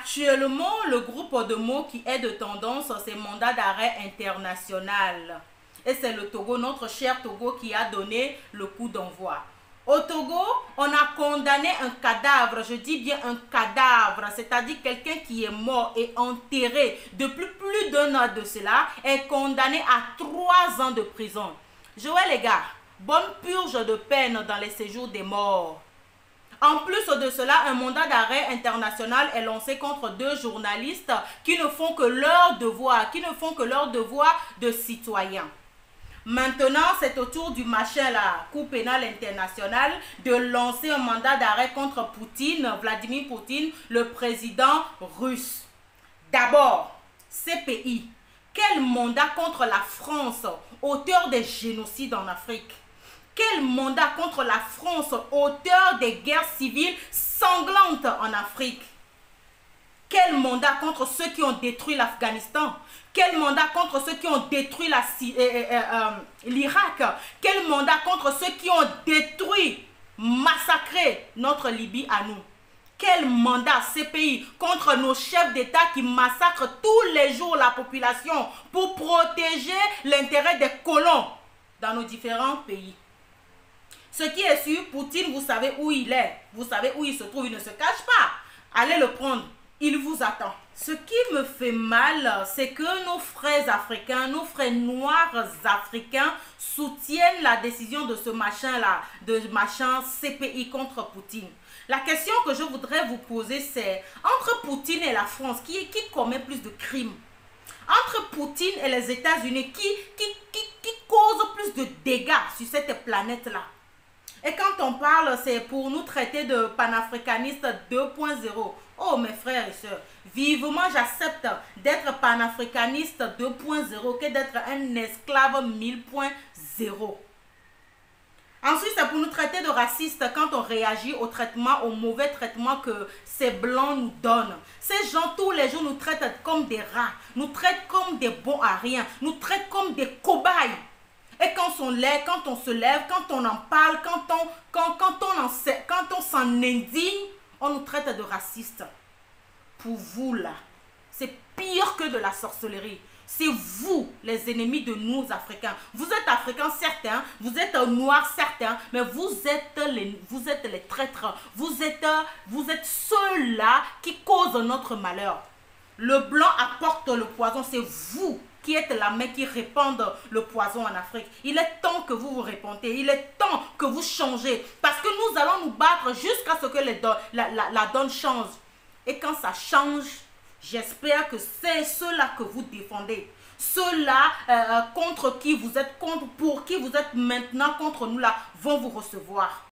Actuellement, le groupe de mots qui est de tendance, c'est mandat d'arrêt international. Et c'est le Togo, notre cher Togo, qui a donné le coup d'envoi. Au Togo, on a condamné un cadavre, je dis bien un cadavre, c'est-à-dire quelqu'un qui est mort et enterré depuis plus d'un an de cela, est condamné à 3 ans de prison. Joël les gars, bonne purge de peine dans les séjours des morts. En plus de cela, un mandat d'arrêt international est lancé contre 2 journalistes qui ne font que leur devoir, de citoyens. Maintenant, c'est au tour du machin, la Cour pénale internationale, de lancer un mandat d'arrêt contre Poutine, Vladimir Poutine, le président russe. D'abord, ces pays, quel mandat contre la France, auteur des génocides en Afrique? Quel mandat contre la France, auteur des guerres civiles sanglantes en Afrique? Quel mandat contre ceux qui ont détruit l'Afghanistan? Quel mandat contre ceux qui ont détruit l'Irak? Quel mandat contre ceux qui ont détruit, massacré notre Libye à nous? Quel mandat ces pays contre nos chefs d'État qui massacrent tous les jours la population pour protéger l'intérêt des colons dans nos différents pays? Ce qui est sûr, Poutine, vous savez où il est, vous savez où il se trouve, il ne se cache pas. Allez le prendre, il vous attend. Ce qui me fait mal, c'est que nos frères africains, nos frères noirs africains soutiennent la décision de ce machin-là, de machin CPI contre Poutine. La question que je voudrais vous poser, c'est entre Poutine et la France, qui commet plus de crimes? Entre Poutine et les États-Unis, qui cause plus de dégâts sur cette planète-là? Et quand on parle, c'est pour nous traiter de panafricanistes 2.0. Oh mes frères et sœurs, vivement j'accepte d'être panafricaniste 2.0 que d'être un esclave 1000.0. Ensuite, c'est pour nous traiter de racistes quand on réagit au traitement, au mauvais traitement que ces blancs nous donnent. Ces gens, tous les jours, nous traitent comme des rats, nous traitent comme des bons à rien, nous traitent comme des cobayes. Et quand on se lève, quand on en parle, quand on s'en indigne, on nous traite de racistes. Pour vous là, c'est pire que de la sorcellerie. C'est vous les ennemis de nous Africains. Vous êtes Africains certains, vous êtes Noirs certains, mais vous êtes les traîtres. Vous êtes ceux-là qui causent notre malheur. Le blanc apporte le poison, c'est vous qui êtes la main qui répandent le poison en Afrique. Il est temps que vous vous répondez, il est temps que vous changez, parce que nous allons nous battre jusqu'à ce que la donne change. Et quand ça change, j'espère que c'est ceux-là que vous défendez, ceux-là pour qui vous êtes maintenant contre nous là, vont vous recevoir.